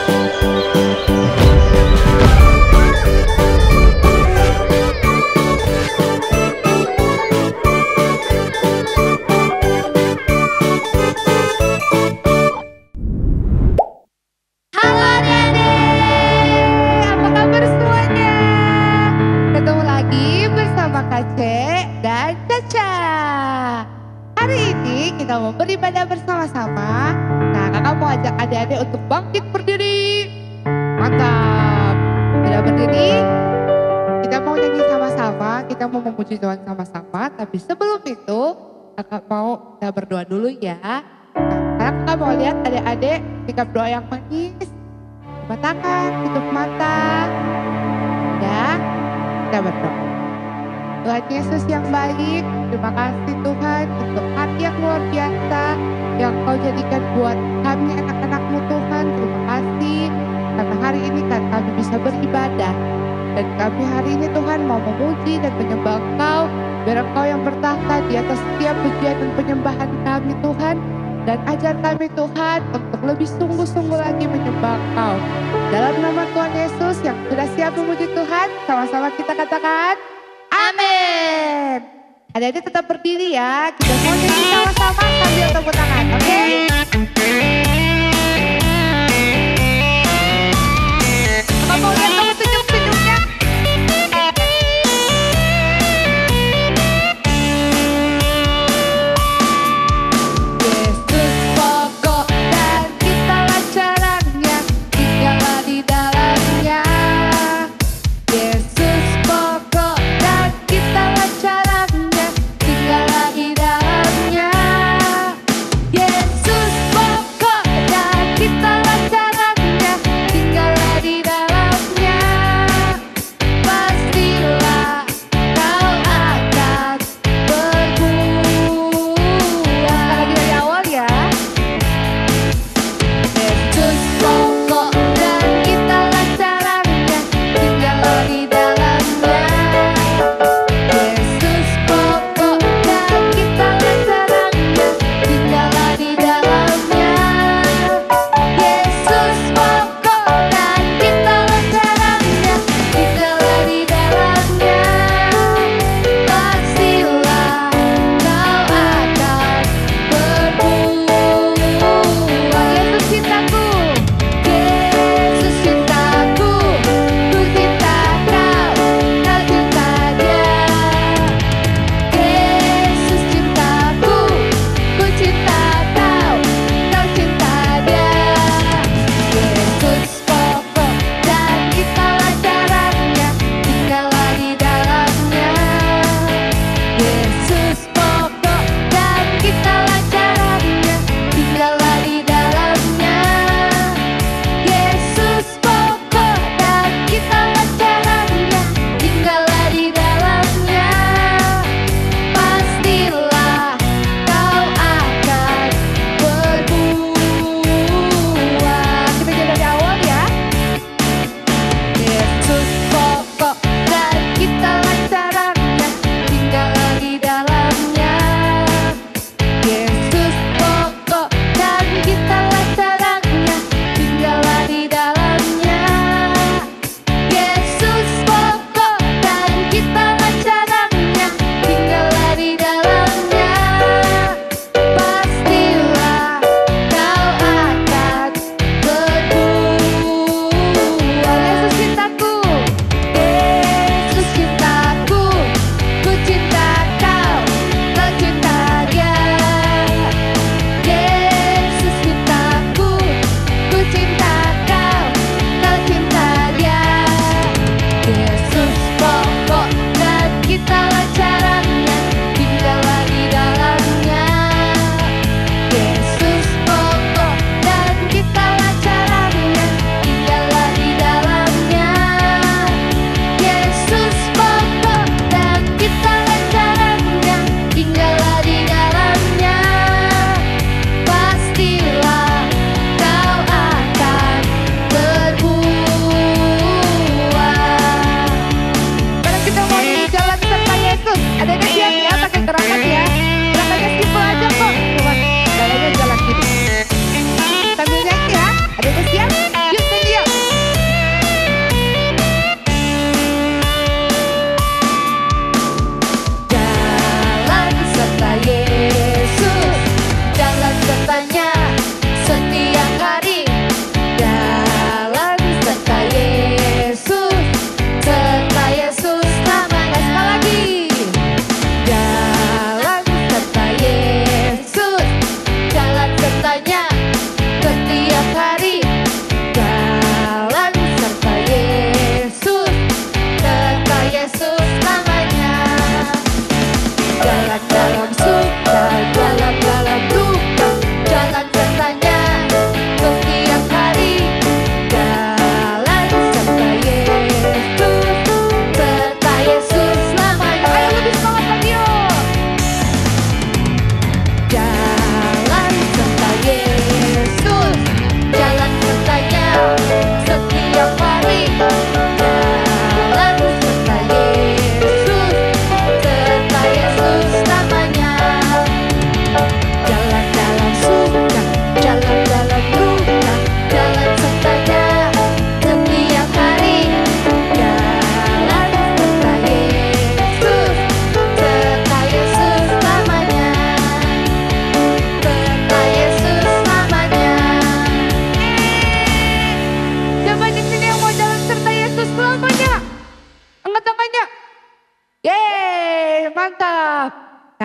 Halo adik-adik, apa kabar semuanya? Ketemu lagi bersama Kak C dan Caca. Hari ini kita mau beribadah bersama-sama. Nah, kakak mau ajak adik-adik untuk bangkit berdiri. Mantap. Sudah berdiri? Kita mau nyanyi sama-sama, kita mau memuji Tuhan sama-sama. Tapi sebelum itu, kakak mau kita berdoa dulu ya. Nah, karena kakak mau lihat adik-adik sikap doa yang manis. Buka tangan, tutup mata. Ya, kita berdoa. Tuhan Yesus yang baik, terima kasih Tuhan untuk hati yang luar biasa yang Kau jadikan buat kami anak-anak-Mu Tuhan. Terima kasih karena hari ini kan kami bisa beribadah. Dan kami hari ini Tuhan mau memuji dan menyembah Engkau. Biar Engkau yang bertahta di atas setiap pujian dan penyembahan kami Tuhan. Dan ajar kami Tuhan untuk lebih sungguh-sungguh lagi menyembah Engkau. Dalam nama Tuhan Yesus yang sudah siap memuji Tuhan, sama-sama kita katakan amin. Adik-adik tetap berdiri ya, kita mau nyanyi sama-sama sambil tepuk tangan, oke? Kakak mau lihat kamu senyum-senyumnya? Yesus pokok dan kitalah caranya, tinggallah di dalamnya. Yesus pokok dan kitalah caranya, tinggallah di dalamnya. Yesus pokok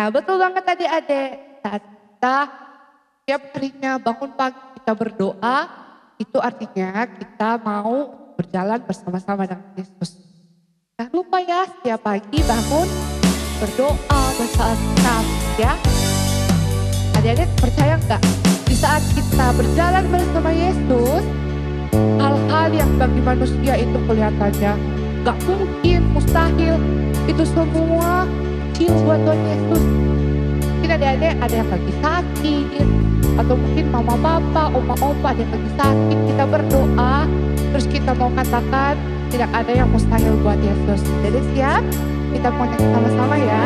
Nah betul banget adik-adik, saat kita setiap harinya bangun pagi kita berdoa, itu artinya kita mau berjalan bersama-sama dengan Yesus. Jangan lupa ya, setiap pagi bangun berdoa bersama-sama ya. Adik-adik percaya nggak? Di saat kita berjalan bersama Yesus, hal-hal yang bagi manusia itu kelihatannya nggak mungkin, mustahil, itu semua kecil buat Tuhan Yesus. Mungkin adik-adik ada yang lagi sakit, atau mungkin mama papa, oma opa ada yang lagi sakit, kita berdoa, terus kita mau katakan tidak ada yang mustahil buat Yesus. Jadi siap? Kita mau nyanyi sama-sama ya.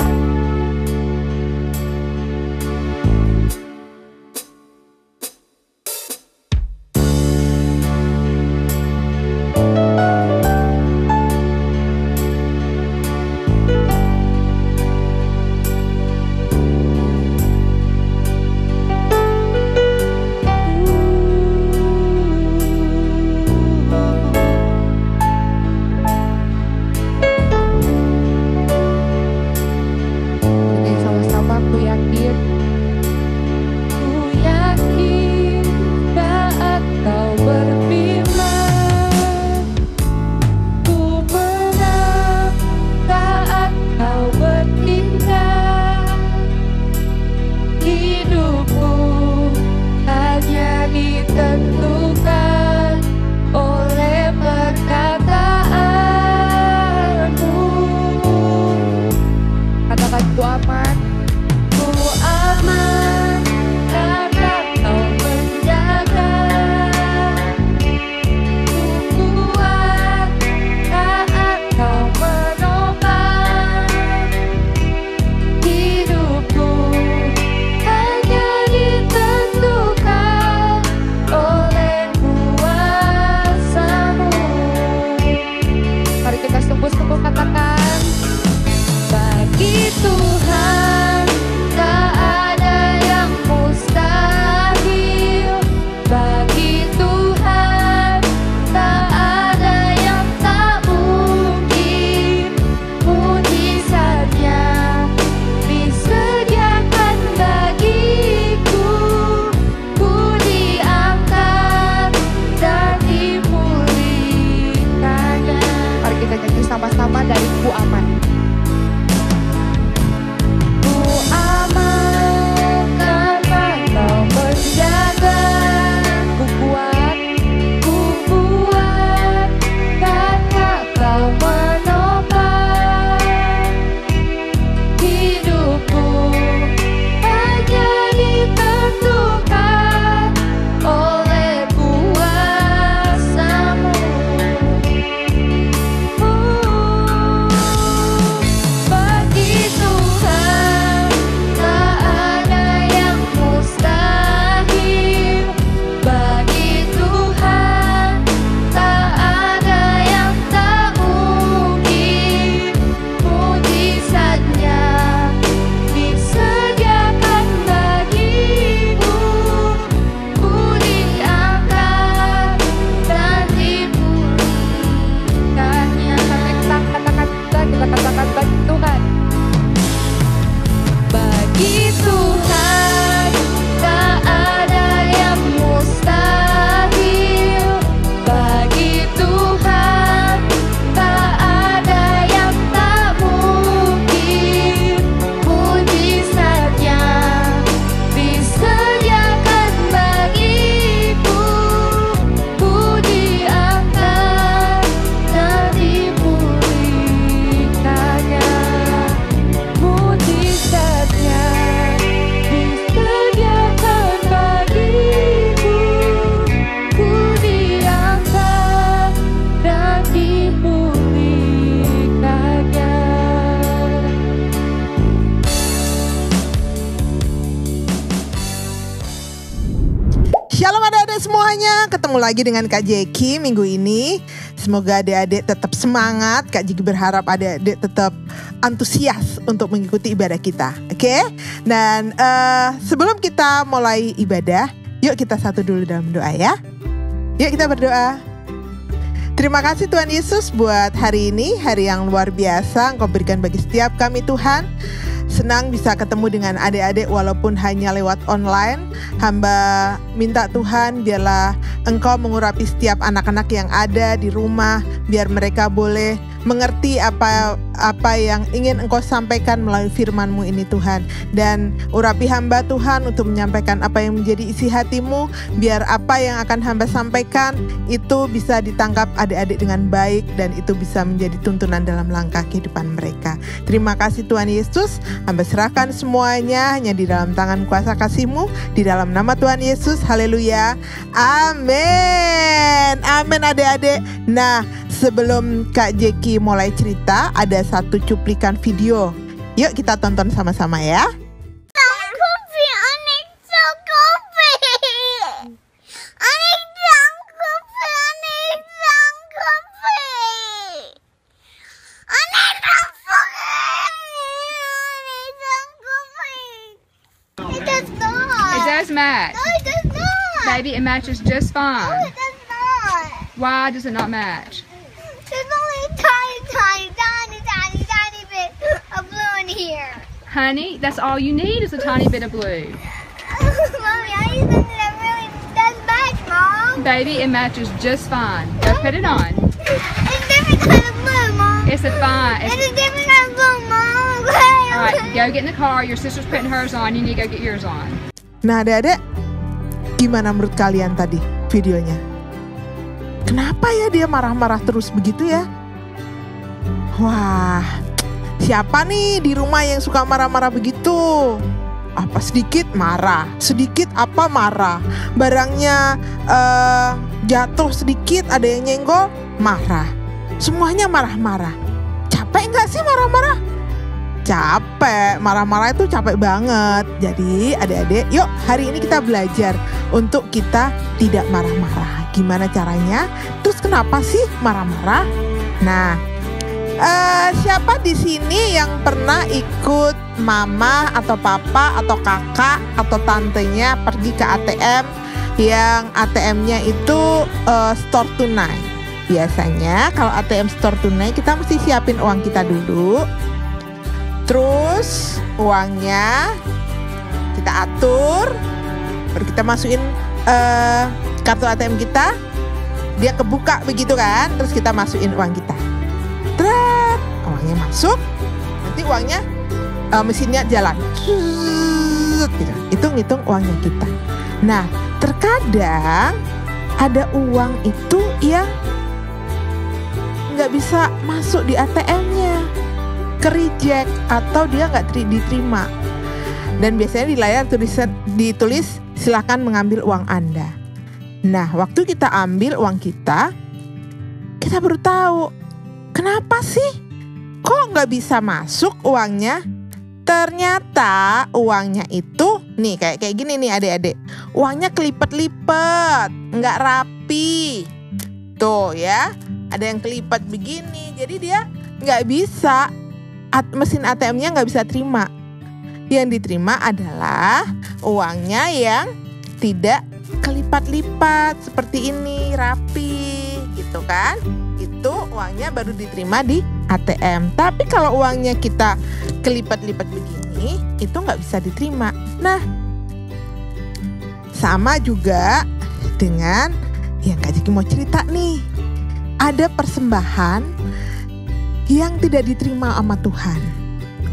semuanya, ketemu lagi dengan Kak Jeki minggu ini. Semoga adik-adik tetap semangat. Kak Jeki berharap adik-adik tetap antusias untuk mengikuti ibadah kita. Oke? Dan sebelum kita mulai ibadah, yuk kita satu dulu dalam doa ya. Yuk kita berdoa. Terima kasih Tuhan Yesus buat hari ini, hari yang luar biasa Engkau berikan bagi setiap kami Tuhan. senang bisa ketemu dengan adik-adik walaupun hanya lewat online. Hamba minta Tuhan biarlah Engkau mengurapi setiap anak-anak yang ada di rumah, biar mereka boleh mengerti apa yang ingin Engkau sampaikan melalui firman-Mu ini Tuhan. Dan urapi hamba Tuhan untuk menyampaikan apa yang menjadi isi hati-Mu, biar apa yang akan hamba sampaikan itu bisa ditangkap adik-adik dengan baik dan itu bisa menjadi tuntunan dalam langkah kehidupan mereka. Terima kasih Tuhan Yesus, hamba serahkan semuanya hanya di dalam tangan kuasa kasih-Mu, di dalam nama Tuhan Yesus, haleluya, amin. Amin adik-adik. Nah, sebelum Kak Jeki mulai cerita, ada satu cuplikan video. Yuk kita tonton sama-sama ya. It does match. No, it does not. Baby, it matches just fine. No, it does not. Why does it not match? There's only a tiny bit of blue in here. Honey, that's all you need is a tiny bit of blue. Mommy, I need something that really does match, Mom. Baby, it matches just fine. Go put it on. It's different kind of blue, Mom. It's a fine. It's a different kind of blue, Mom. All right, go get in the car. Your sister's putting hers on. You need to go get yours on. Nah adik-adik, gimana menurut kalian tadi videonya? Kenapa ya dia marah-marah terus begitu ya? Wah, siapa nih di rumah yang suka marah-marah begitu? Apa sedikit marah, sedikit apa marah. Barangnya jatuh sedikit, ada yang nyenggol, marah. Semuanya marah-marah. Capek nggak sih marah-marah? Capek, marah-marah itu capek banget. Jadi adik-adik, yuk hari ini kita belajar untuk kita tidak marah-marah. Gimana caranya? Terus kenapa sih marah-marah? Nah, siapa di sini yang pernah ikut mama atau papa atau kakak atau tantenya pergi ke ATM yang ATM-nya itu store tunai? Biasanya kalau ATM store tunai kita mesti siapin uang kita dulu. Terus uangnya kita atur, baru kita masukin kartu ATM kita, dia kebuka begitu kan, terus kita masukin uang kita. Tret, uangnya masuk, nanti uangnya mesinnya jalan, gitu. Hitung-hitung uangnya kita. Nah, terkadang ada uang itu yang nggak bisa masuk di ATM-nya, ke-reject atau dia nggak diterima. Dan biasanya di layar ditulis silakan mengambil uang Anda. Nah, waktu kita ambil uang kita baru tahu kenapa sih kok nggak bisa masuk uangnya. Ternyata uangnya itu nih kayak gini nih adik-adik, uangnya kelipet-lipet, nggak rapi. Tuh ya, ada yang kelipet begini, jadi dia nggak bisa. Mesin ATM-nya nggak bisa terima. Yang diterima adalah uangnya yang tidak kelipat-lipat seperti ini, rapi, gitu kan? Itu uangnya baru diterima di ATM. Tapi kalau uangnya kita kelipat-lipat begini, itu nggak bisa diterima. Nah, sama juga dengan yang Kak Jeki mau cerita nih. Ada persembahan yang tidak diterima sama Tuhan.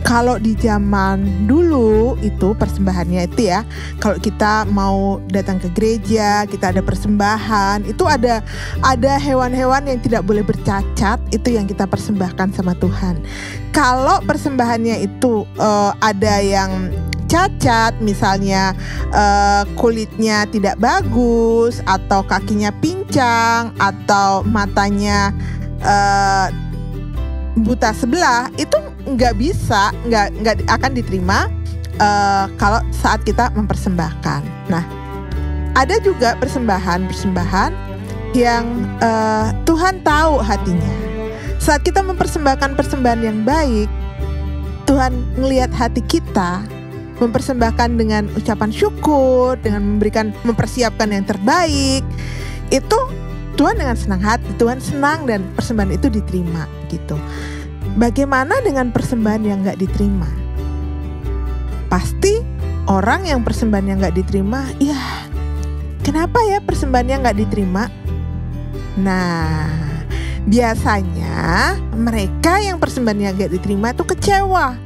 Kalau di zaman dulu itu persembahannya itu ya, kalau kita mau datang ke gereja, kita ada persembahan, itu ada hewan-hewan yang tidak boleh bercacat, itu yang kita persembahkan sama Tuhan. Kalau persembahannya itu ada yang cacat, misalnya kulitnya tidak bagus, atau kakinya pincang, atau matanya buta sebelah, itu nggak bisa, nggak akan diterima kalau saat kita mempersembahkan. Nah, ada juga persembahan yang Tuhan tahu hatinya. Saat kita mempersembahkan persembahan yang baik, Tuhan ngelihat hati kita, mempersembahkan dengan ucapan syukur, dengan mempersiapkan yang terbaik, itu Tuhan dengan senang hati, Tuhan senang dan persembahan itu diterima gitu. Bagaimana dengan persembahan yang gak diterima? pasti orang yang persembahannya nggak diterima, ya kenapa ya persembahannya nggak diterima? Nah, biasanya mereka yang persembahannya nggak diterima itu kecewa.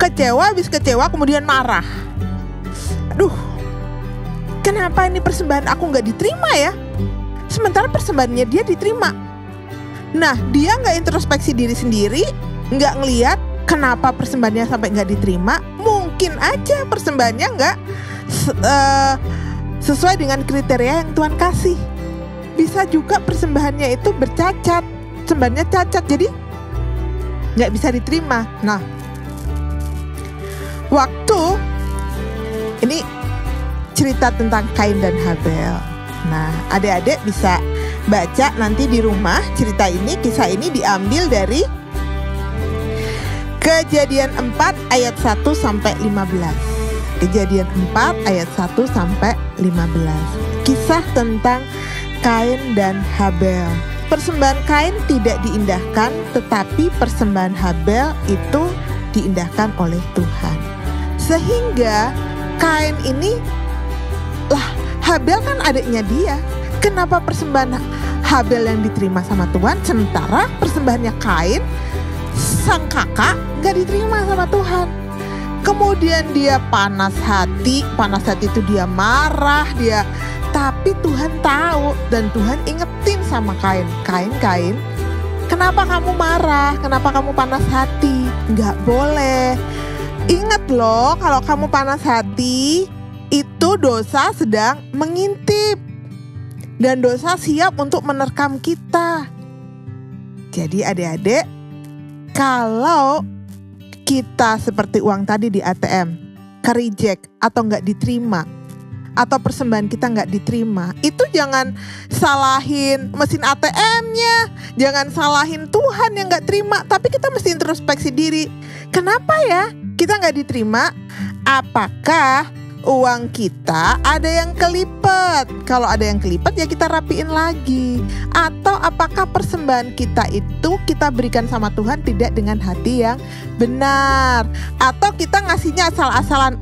Habis kecewa kemudian marah. Aduh, kenapa ini persembahan aku nggak diterima ya? Sementara persembahannya dia diterima. Nah, dia nggak introspeksi diri sendiri, nggak ngelihat kenapa persembahannya sampai nggak diterima. Mungkin aja persembahannya nggak sesuai dengan kriteria yang Tuhan kasih. Bisa juga persembahannya itu bercacat, persembahannya cacat, jadi nggak bisa diterima. Nah, waktu ini cerita tentang Kain dan Habel. Nah, adik-adik bisa baca nanti di rumah cerita ini, kisah ini diambil dari Kejadian 4 ayat 1 sampai 15. Kejadian 4 ayat 1 sampai 15. Kisah tentang Kain dan Habel. Persembahan Kain tidak diindahkan, tetapi persembahan Habel itu diindahkan oleh Tuhan. Sehingga Kain ini, lah Habel kan adiknya dia. Kenapa persembahan Habel yang diterima sama Tuhan, sementara persembahannya Kain, sang kakak, gak diterima sama Tuhan? Kemudian dia panas hati itu dia marah, tapi Tuhan tahu dan Tuhan ingetin sama Kain, Kain, kenapa kamu marah? Kenapa kamu panas hati? Gak boleh. Ingat loh, kalau kamu panas hati, itu dosa sedang mengintip. Dan dosa siap untuk menerkam kita. Jadi adik-adik, kalau kita seperti uang tadi di ATM, ke-reject atau nggak diterima, atau persembahan kita nggak diterima, itu jangan salahin mesin ATM-nya, jangan salahin Tuhan yang nggak terima, tapi kita mesti introspeksi diri. Kenapa ya kita nggak diterima? Apakah uang kita ada yang kelipet? Kalau ada yang kelipet ya kita rapiin lagi. Atau apakah persembahan kita itu kita berikan sama Tuhan tidak dengan hati yang benar? Atau kita ngasihnya asal-asalan,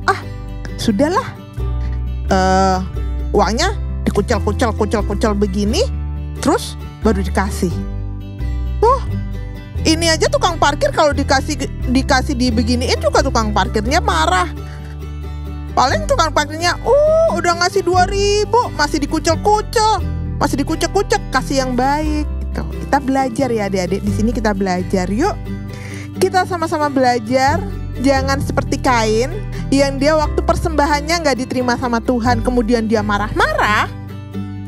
sudahlah, uangnya dikucel begini, terus baru dikasih. Ini aja tukang parkir kalau dikasih dibeginiin juga tukang parkirnya marah. Paling tukang parkirnya, udah ngasih 2.000, masih dikucel-kucel, kasih yang baik. Gitu. Kita belajar ya adik-adik, di sini kita belajar. Yuk, kita sama-sama belajar. Jangan seperti Kain, yang dia waktu persembahannya nggak diterima sama Tuhan, kemudian dia marah-marah.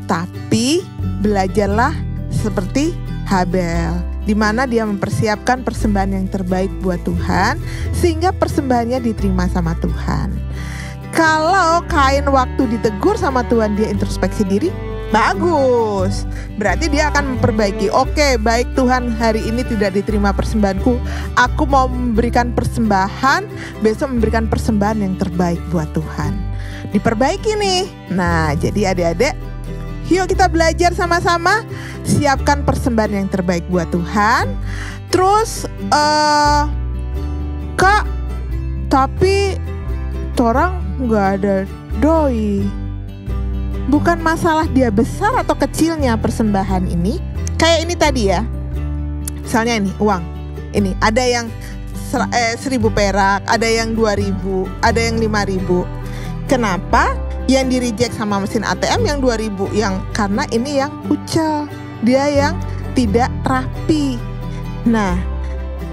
Tapi belajarlah seperti Habel, di mana dia mempersiapkan persembahan yang terbaik buat Tuhan, sehingga persembahannya diterima sama Tuhan. Kalau Kain waktu ditegur sama Tuhan dia introspeksi diri, bagus. Berarti dia akan memperbaiki. Oke, baik Tuhan, hari ini tidak diterima persembahanku. Aku mau memberikan persembahan, besok memberikan persembahan yang terbaik buat Tuhan. Diperbaiki nih. Nah, jadi adik-adik, yuk kita belajar sama-sama. Siapkan persembahan yang terbaik buat Tuhan. Terus, Kak, tapi orang nggak ada doi. Bukan masalah dia besar atau kecilnya persembahan ini. Kayak ini tadi ya. Misalnya ini uang. Ini ada yang 1.000 perak, ada yang 2.000, ada yang 5.000. Kenapa yang di reject sama mesin ATM yang 2.000? Karena ini yang kucel, dia yang tidak rapi. Nah,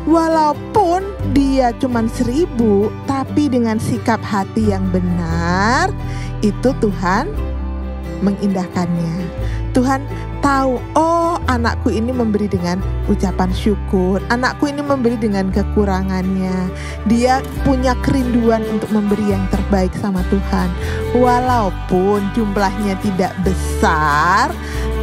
walaupun dia cuma 1.000, tapi dengan sikap hati yang benar, itu Tuhan mengindahkannya. Tuhan tahu, anakku ini memberi dengan ucapan syukur, anakku ini memberi dengan kekurangannya. Dia punya kerinduan untuk memberi yang terbaik sama Tuhan. Walaupun jumlahnya tidak besar,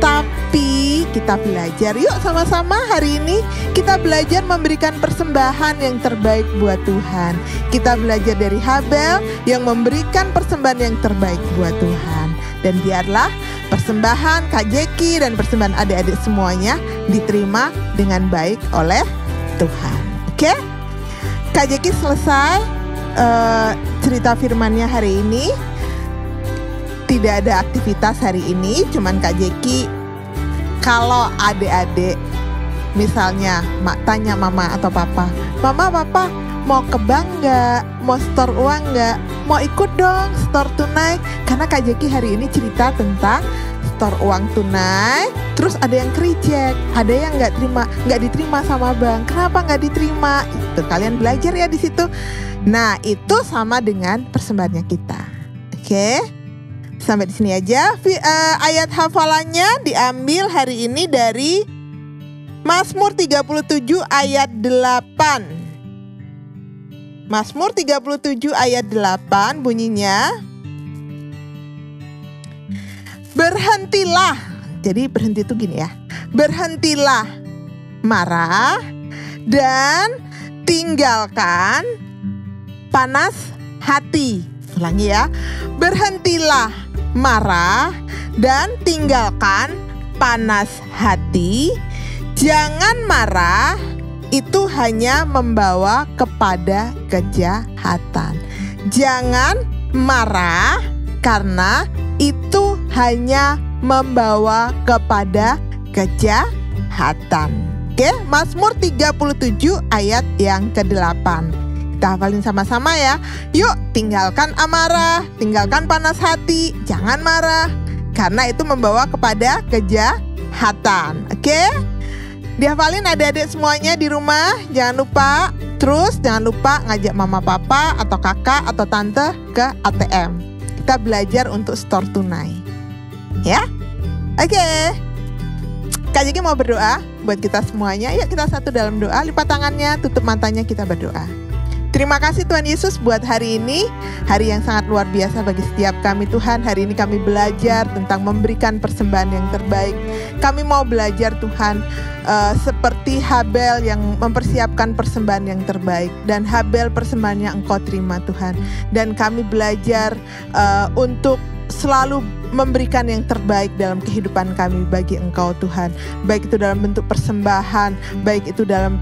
tapi kita belajar. Yuk sama-sama hari ini kita belajar memberikan persembahan yang terbaik buat Tuhan. Kita belajar dari Habel yang memberikan persembahan yang terbaik buat Tuhan. Dan biarlah persembahan Kak Jeki dan persembahan adik-adik semuanya diterima dengan baik oleh Tuhan. Oke? Kak Jeki selesai. cerita firman-Nya hari ini. Tidak ada aktivitas hari ini, cuman Kak Jeki, kalau adik-adik misalnya tanya mama atau papa, "Mama, papa mau ke bank nggak? Mau store uang nggak? Mau ikut dong store tunai?" Karena Kak Jeki hari ini cerita tentang store uang tunai. Terus ada yang reject, ada yang nggak diterima sama bank. Kenapa nggak diterima? Itu kalian belajar ya di situ. Nah, itu sama dengan persembahannya kita. Oke? Sampai di sini aja. Ayat hafalannya diambil hari ini dari Mazmur 37 ayat 8. Mazmur 37 ayat 8 bunyinya, berhentilah. Jadi berhenti itu gini ya. Berhentilah marah dan tinggalkan panas hati. Ulangi ya. Berhentilah marah dan tinggalkan panas hati. Jangan marah, itu hanya membawa kepada kejahatan. Jangan marah karena itu hanya membawa kepada kejahatan. Oke, Mazmur 37 ayat yang ke-8. Kita hafalin sama-sama ya. Yuk, tinggalkan amarah, tinggalkan panas hati, jangan marah, karena itu membawa kepada kejahatan. Oke? Dihafalin adik-adik semuanya di rumah, jangan lupa. Terus jangan lupa ngajak mama papa atau kakak atau tante ke ATM. Kita belajar untuk store tunai. Ya? Oke. Kak Jeki mau berdoa buat kita semuanya. Yuk kita satu dalam doa, lipat tangannya, tutup matanya, kita berdoa. Terima kasih Tuhan Yesus buat hari ini, hari yang sangat luar biasa bagi setiap kami Tuhan. Hari ini kami belajar tentang memberikan persembahan yang terbaik. Kami mau belajar Tuhan seperti Habel yang mempersiapkan persembahan yang terbaik. Dan Habel persembahannya Engkau terima Tuhan. Dan kami belajar untuk selalu memberikan yang terbaik dalam kehidupan kami bagi Engkau Tuhan. Baik itu dalam bentuk persembahan, baik itu dalam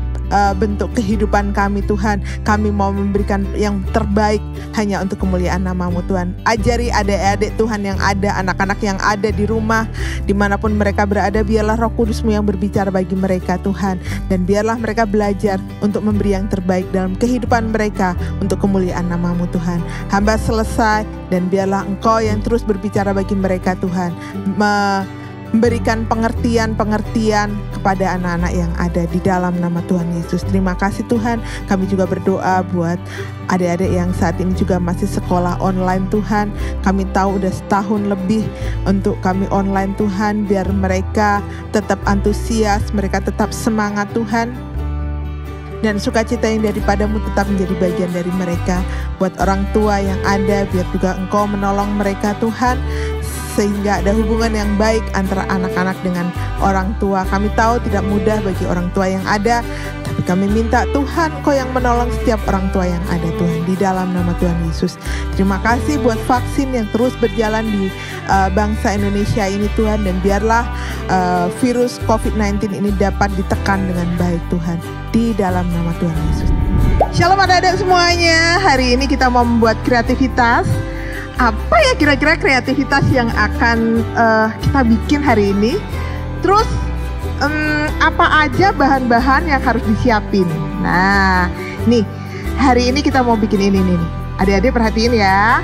bentuk kehidupan kami Tuhan. Kami mau memberikan yang terbaik hanya untuk kemuliaan nama-Mu Tuhan. Ajari adik-adik Tuhan yang ada, anak-anak yang ada di rumah, dimanapun mereka berada, biarlah Roh Kudus-Mu yang berbicara bagi mereka Tuhan. Dan biarlah mereka belajar untuk memberi yang terbaik dalam kehidupan mereka untuk kemuliaan nama-Mu Tuhan. Hamba selesai dan biarlah Engkau yang terus berbicara bagi mereka Tuhan. Memberikan pengertian-pengertian kepada anak-anak yang ada di dalam nama Tuhan Yesus. Terima kasih Tuhan. Kami juga berdoa buat adik-adik yang saat ini juga masih sekolah online Tuhan. Kami tahu udah setahun lebih untuk kami online Tuhan. Biar mereka tetap antusias, mereka tetap semangat Tuhan. Dan sukacita yang daripada-Mu tetap menjadi bagian dari mereka. Buat orang tua yang ada, biar juga Engkau menolong mereka Tuhan. Sehingga ada hubungan yang baik antara anak-anak dengan orang tua. Kami tahu tidak mudah bagi orang tua yang ada, tapi kami minta Tuhan Engkau yang menolong setiap orang tua yang ada Tuhan, di dalam nama Tuhan Yesus. Terima kasih buat vaksin yang terus berjalan di bangsa Indonesia ini Tuhan. Dan biarlah virus COVID-19 ini dapat ditekan dengan baik Tuhan, di dalam nama Tuhan Yesus. Shalom adik-adik semuanya. Hari ini kita mau membuat kreativitas. Apa ya kira-kira kreativitas yang akan kita bikin hari ini? Terus apa aja bahan-bahan yang harus disiapin? Nah, nih hari ini kita mau bikin ini nih. Adik-adik perhatiin ya.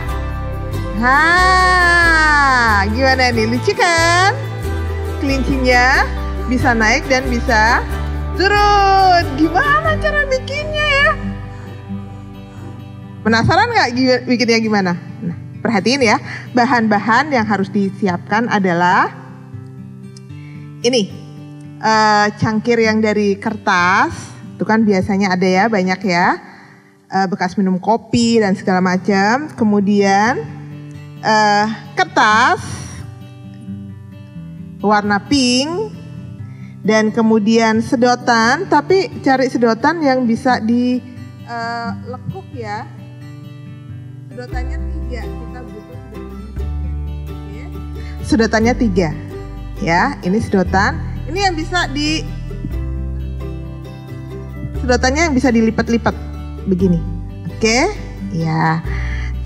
Nah, gimana nih? Lucu kan? Kelincinya bisa naik dan bisa turun. Gimana cara bikinnya ya? Penasaran nggak bikinnya gimana? Nah, perhatiin ya, bahan-bahan yang harus disiapkan adalah ini, cangkir yang dari kertas, itu kan biasanya ada ya, banyak ya, bekas minum kopi dan segala macam. Kemudian kertas warna pink, dan kemudian sedotan, tapi cari sedotan yang bisa dilekuk ya. Sedotannya 3, kita butuh sedotannya 3 ya. Ini sedotan, ini yang bisa sedotannya yang bisa dilipat-lipat begini. Oke, ya.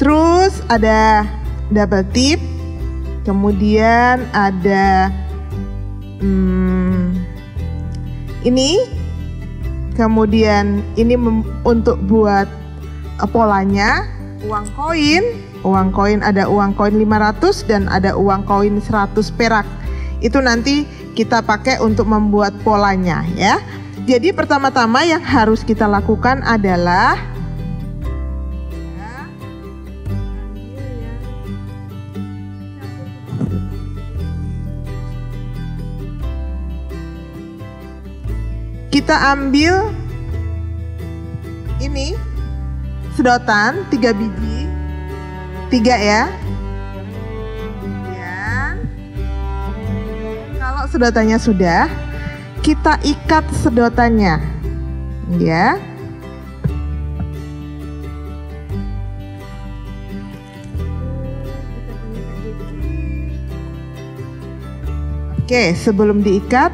Terus ada double tip, kemudian ada ini, kemudian ini untuk buat polanya, uang koin ada uang koin 500 dan ada uang koin 100 perak. Itu nanti kita pakai untuk membuat polanya ya. Jadi pertama-tama yang harus kita lakukan adalah kita ambil ini sedotan 3 biji, 3 ya. Kemudian kalau sedotannya sudah, kita ikat sedotannya ya. Oke, sebelum diikat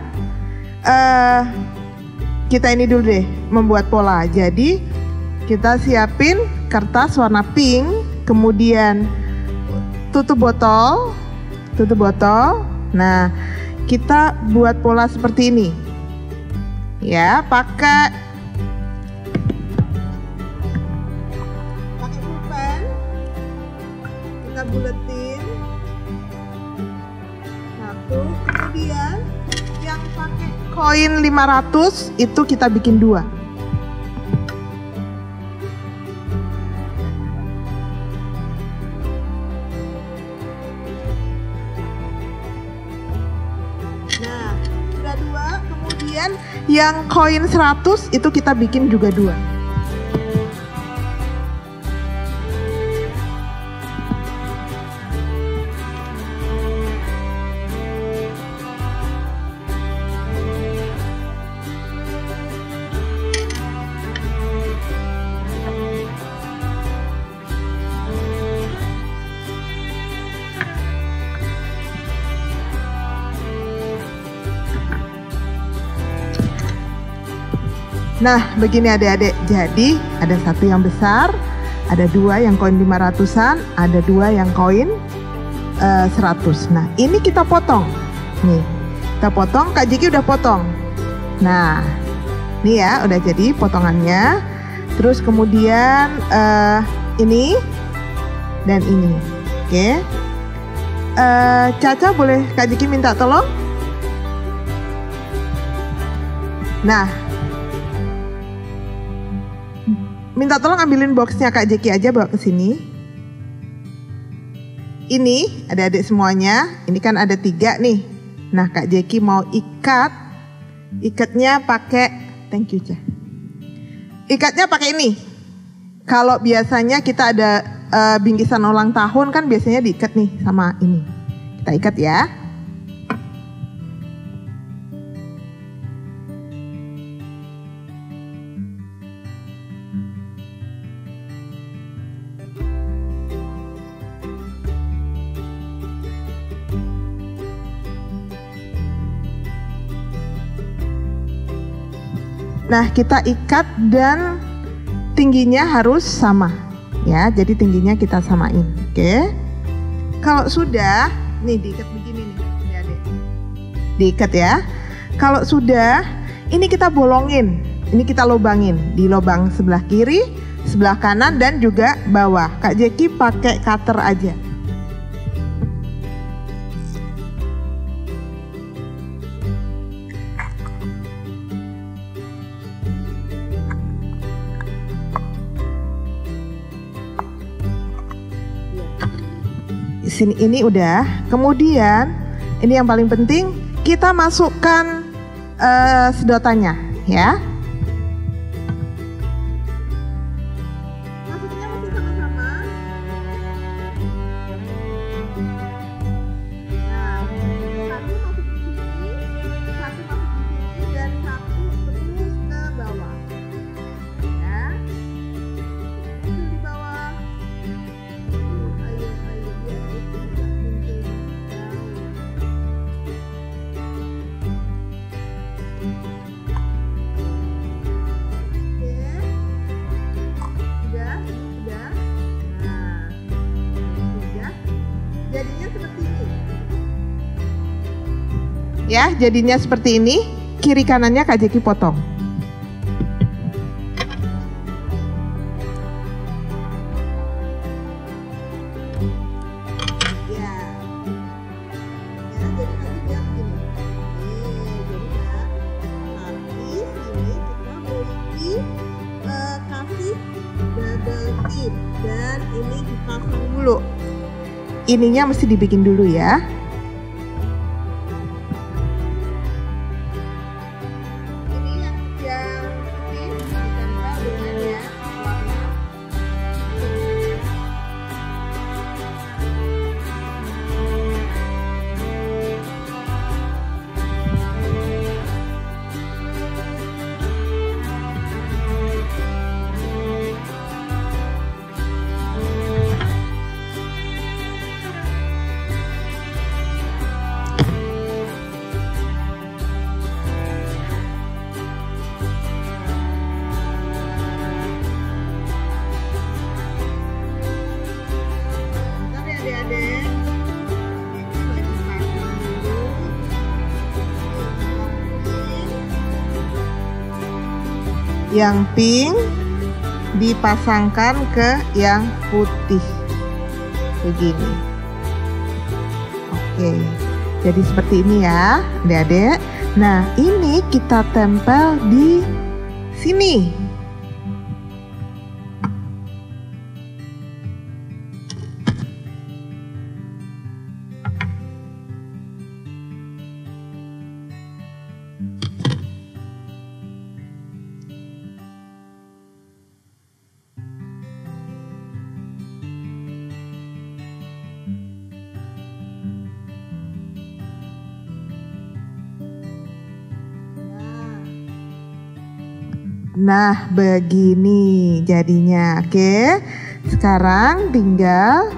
kita ini dulu deh membuat pola. Jadi kita siapin kertas warna pink, kemudian tutup botol. Nah, kita buat pola seperti ini. Ya, pakai pulpen. Kita buletin. Satu, kemudian yang pakai koin 500 itu kita bikin 2. Nah, sudah 2. Kemudian yang koin 100 itu kita bikin juga 2. Nah, begini adik-adik. Jadi ada 1 yang besar, ada 2 yang koin 500-an, ada 2 yang koin 100. Nah, ini kita potong. Nih, kita potong. Kak Jiki udah potong. Nah, ini ya udah jadi potongannya. Terus kemudian ini dan ini. Oke. Caca boleh Kak Jiki minta tolong? Nah, minta tolong ambilin boxnya Kak Jeki aja, bawa ke sini. Ini adik-adik semuanya, ini kan ada 3 nih. Nah, Kak Jeki mau ikatnya pakai, thank you Cah. Ikatnya pakai ini. Kalau biasanya kita ada bingkisan ulang tahun kan biasanya diikat nih sama ini. Kita ikat ya. Nah, kita ikat dan tingginya harus sama ya. Jadi tingginya kita samain. Oke. Kalau sudah, nih diikat begini nih, adik. Diikat ya. Kalau sudah, ini kita bolongin. Ini kita lubangin di lubang sebelah kiri, sebelah kanan dan juga bawah. Kak Jeki pakai cutter aja. Sini ini udah. Kemudian ini yang paling penting, kita masukkan sedotannya ya. Masuknya mesti sama-sama. Nah, 1 masuk di sini, 1 masuk di sini dan 1 terus ke bawah. Ya. Itu di bawah. Ya, jadinya seperti ini. Kiri kanannya Kak Jeki potong. Ya. Ya, jadi nanti dia begini. Jadi ya, nanti sini kita mesti kasih double tip dan ini dipasang dulu. Ininya mesti dibikin dulu ya. Ini yang putih ditempel dengan ya warna. Tapi adik-adik, ini lagi pasang dulu. Yang pink dipasangkan ke yang putih. Begini. Oke. Jadi seperti ini ya, adik-adik. Nah, ini kita tempel di sini. Nah, begini jadinya. Oke. Sekarang tinggal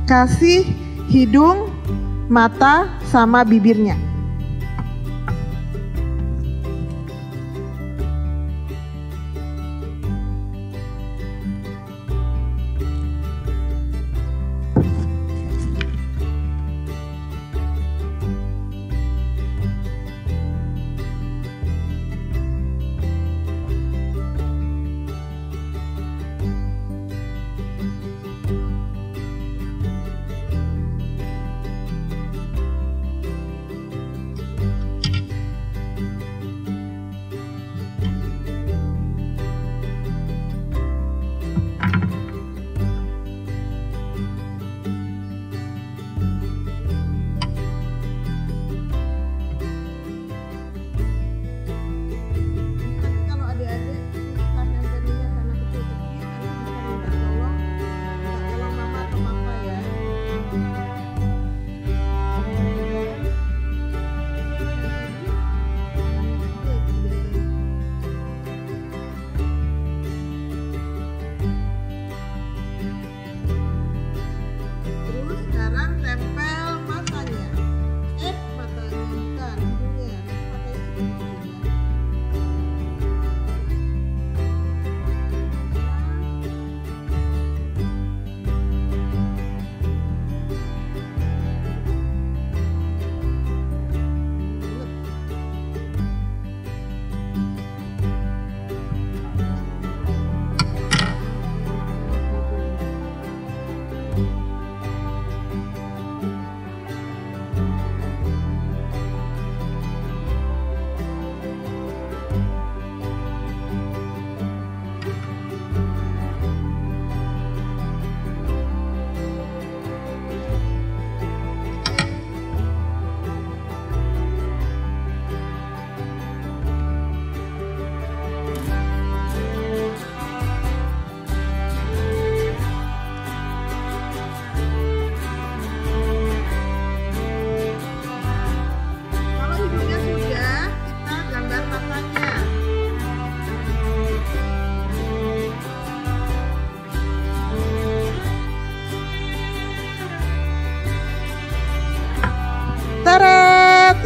kasih hidung, mata, sama bibirnya.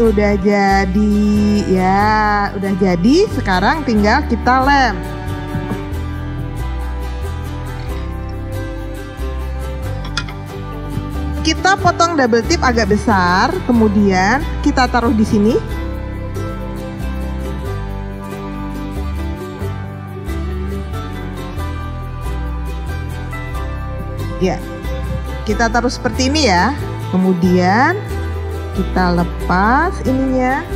Udah jadi ya, udah jadi. Sekarang tinggal kita lem. Kita potong double tip agak besar, kemudian kita taruh di sini. Ya, kita taruh seperti ini ya. Kemudian kita lepas ininya.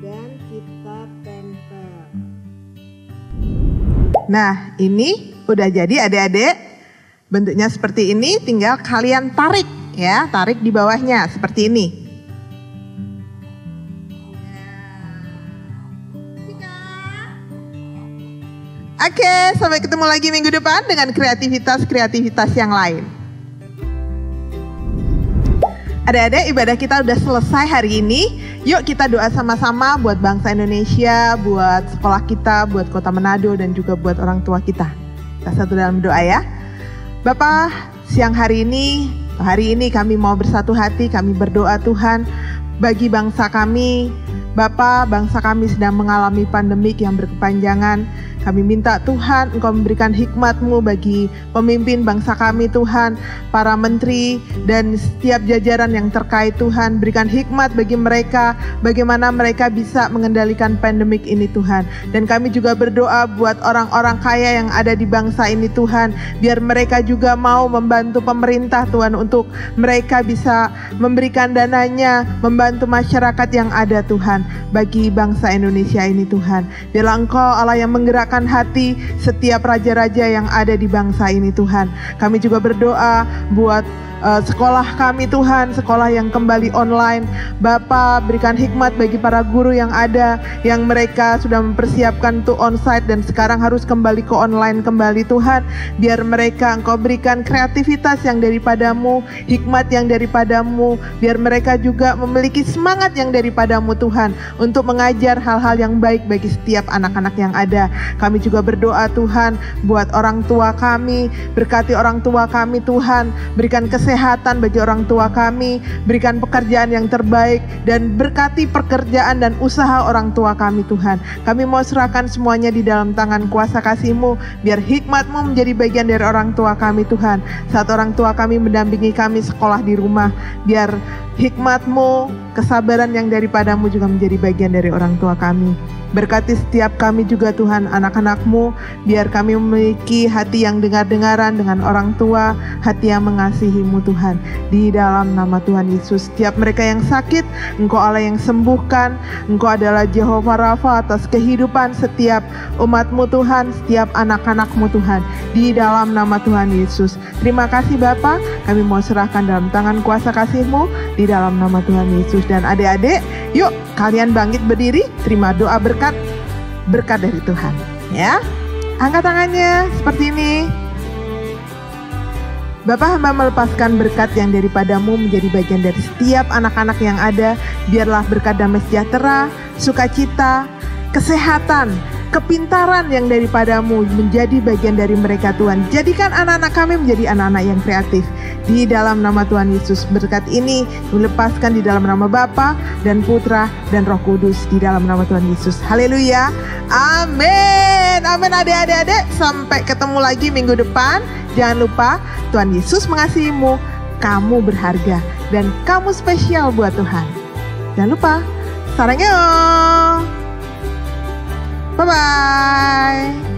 Dan kita tempel. Nah, ini udah jadi adik-adik. Bentuknya seperti ini, tinggal kalian tarik ya, tarik di bawahnya seperti ini. Oke, sampai ketemu lagi minggu depan dengan kreativitas yang lain. Adik-adik, ibadah kita udah selesai hari ini. Yuk kita doa sama-sama buat bangsa Indonesia, buat sekolah kita, buat kota Manado, dan juga buat orang tua kita. Kita satu dalam doa ya. Bapa, siang hari ini kami mau bersatu hati, kami berdoa Tuhan bagi bangsa kami. Bapa, bangsa kami sedang mengalami pandemik yang berkepanjangan. Kami minta Tuhan Engkau memberikan hikmat-Mu bagi pemimpin bangsa kami Tuhan, para menteri dan setiap jajaran yang terkait Tuhan. Berikan hikmat bagi mereka, bagaimana mereka bisa mengendalikan pandemik ini Tuhan. Dan kami juga berdoa buat orang-orang kaya yang ada di bangsa ini Tuhan, biar mereka juga mau membantu pemerintah Tuhan untuk mereka bisa memberikan dananya, membantu masyarakat yang ada Tuhan, bagi bangsa Indonesia ini Tuhan. Biarlah Engkau Allah yang menggerakkan hati setiap raja-raja yang ada di bangsa ini Tuhan. Kami juga berdoa buat sekolah kami Tuhan, sekolah yang kembali online. Bapa, berikan hikmat bagi para guru yang ada, yang mereka sudah mempersiapkan untuk onsite dan sekarang harus kembali ke online kembali Tuhan. Biar mereka Engkau berikan kreativitas yang daripadamu, hikmat yang daripadamu. Biar mereka juga memiliki semangat yang daripadamu Tuhan, untuk mengajar hal-hal yang baik bagi setiap anak-anak yang ada. Kami juga berdoa Tuhan buat orang tua kami, berkati orang tua kami Tuhan, berikan kesehatan bagi orang tua kami, berikan pekerjaan yang terbaik, dan berkati pekerjaan dan usaha orang tua kami Tuhan. Kami mau serahkan semuanya di dalam tangan kuasa kasih-Mu, biar hikmat-Mu menjadi bagian dari orang tua kami Tuhan. Saat orang tua kami mendampingi kami sekolah di rumah, biar hikmat-Mu, kesabaran yang daripadamu juga menjadi bagian dari orang tua kami. Berkati setiap kami juga Tuhan, anak-anak-Mu, biar kami memiliki hati yang dengar-dengaran dengan orang tua, hati yang mengasihi-Mu Tuhan. Di dalam nama Tuhan Yesus, setiap mereka yang sakit, Engkau Allah yang sembuhkan. Engkau adalah Jehovah Rafa atas kehidupan setiap umat-Mu Tuhan, setiap anak-anak-Mu Tuhan. Di dalam nama Tuhan Yesus. Terima kasih Bapa, kami mau serahkan dalam tangan kuasa kasih-Mu, di dalam nama Tuhan Yesus. Dan adik-adik, yuk kalian bangkit berdiri, terima doa berkat dari Tuhan ya. Angkat tangannya seperti ini. Bapa, hamba melepaskan berkat yang daripadamu menjadi bagian dari setiap anak-anak yang ada. Biarlah berkat damai sejahtera, sukacita, kesehatan, kepintaran yang daripadamu menjadi bagian dari mereka Tuhan. Jadikan anak-anak kami menjadi anak-anak yang kreatif. Di dalam nama Tuhan Yesus, berkat ini dilepaskan di dalam nama Bapa dan Putra dan Roh Kudus, di dalam nama Tuhan Yesus. Haleluya. Amin. Amin adik-adik. Sampai ketemu lagi minggu depan. Jangan lupa, Tuhan Yesus mengasihimu. Kamu berharga dan kamu spesial buat Tuhan. Jangan lupa. Sarangyo. Bye-bye.